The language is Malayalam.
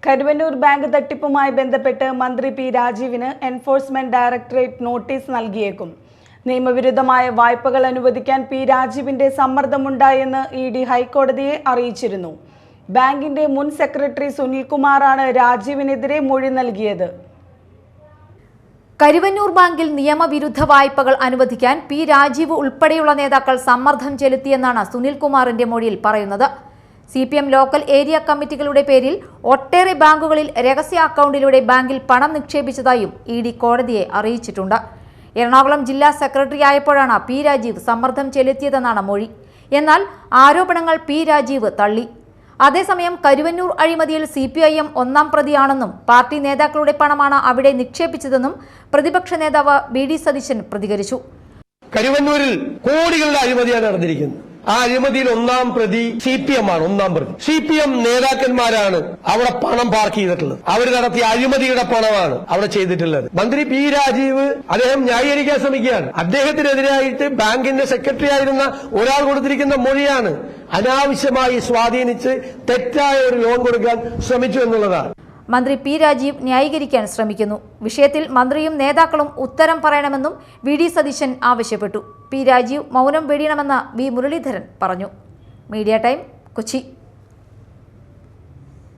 കരുവന്നൂർ ബാങ്ക് തട്ടിപ്പുമായി ബന്ധപ്പെട്ട് മന്ത്രി പി രാജീവിന് എൻഫോഴ്സ്മെന്റ് ഡയറക്ടറേറ്റ് നോട്ടീസ് നൽകിയേക്കും. നിയമവിരുദ്ധമായ വായ്പകൾ അനുവദിക്കാൻ പി രാജീവിന്റെ സമ്മർദ്ദമുണ്ടായെന്ന് ഇഡി ഹൈക്കോടതിയെ അറിയിച്ചിരുന്നു. ബാങ്കിന്റെ മുൻ സെക്രട്ടറി സുനിൽകുമാറാണ് രാജീവിനെതിരെ മൊഴി നൽകിയത്. കരുവന്നൂർ ബാങ്കിൽ നിയമവിരുദ്ധ വായ്പകൾ അനുവദിക്കാൻ പി രാജീവ് ഉൾപ്പെടെയുള്ള നേതാക്കൾ സമ്മർദ്ദം ചെലുത്തിയെന്നാണ് സുനിൽകുമാറിന്റെ മൊഴിയിൽ പറയുന്നത്. CPM ലോക്കൽ ഏരിയ കമ്മിറ്റികളുടെ പേരിൽ ഒട്ടേറെ ബാങ്കുകളിൽ രഹസ്യ അക്കൗണ്ടിലൂടെ ബാങ്കിൽ പണം നിക്ഷേപിച്ചതായും ഇഡി കോടതിയെ അറിയിച്ചിട്ടുണ്ട്. എറണാകുളം ജില്ലാ സെക്രട്ടറി ആയപ്പോഴാണ് പി രാജീവ് സമ്മർദ്ദം ചെലുത്തിയതെന്നാണ് മൊഴി. എന്നാൽ ആരോപണങ്ങൾ പി രാജീവ് തള്ളി. അതേസമയം കരുവന്നൂർ അഴിമതിയിൽ CPIM ഒന്നാം പ്രതിയാണെന്നും പാർട്ടി നേതാക്കളുടെ പണമാണ് അവിടെ നിക്ഷേപിച്ചതെന്നും പ്രതിപക്ഷ നേതാവ് BD സതീശൻ പ്രതികരിച്ചു. കരുവന്നൂരിൽ കോടികളുടെ അഴിമതിയാണ് നടന്നിരിക്കുന്നത്. ആ അഴിമതിയിൽ ഒന്നാം പ്രതി CPM ആണ്. ഒന്നാം പ്രതി CPM നേതാക്കന്മാരാണ് അവിടെ പണം പാർക്ക് ചെയ്തിട്ടുള്ളത്. അവർ നടത്തിയ അഴിമതിയുടെ പണമാണ് അവിടെ ചെയ്തിട്ടുള്ളത്. മന്ത്രി പി രാജീവ് അദ്ദേഹം ന്യായീകരിക്കാൻ ശ്രമിക്കുകയാണ്. അദ്ദേഹത്തിനെതിരായിട്ട് ബാങ്കിന്റെ സെക്രട്ടറി ആയിരുന്ന ഒരാൾ കൊടുത്തിരിക്കുന്ന മൊഴിയാണ് അനാവശ്യമായി സ്വാധീനിച്ച് തെറ്റായ ഒരു ലോൺ കൊടുക്കാൻ ശ്രമിച്ചു എന്നുള്ളതാണ്. മന്ത്രി പി രാജീവ് ന്യായീകരിക്കാൻ ശ്രമിക്കുന്നു. വിഷയത്തിൽ മന്ത്രിയും നേതാക്കളും ഉത്തരം പറയണമെന്നും BD സതീശൻ ആവശ്യപ്പെട്ടു. പി രാജീവ് മൗനം വെടിയണമെന്ന് V മുരളീധരൻ പറഞ്ഞു. Media time, Kochi.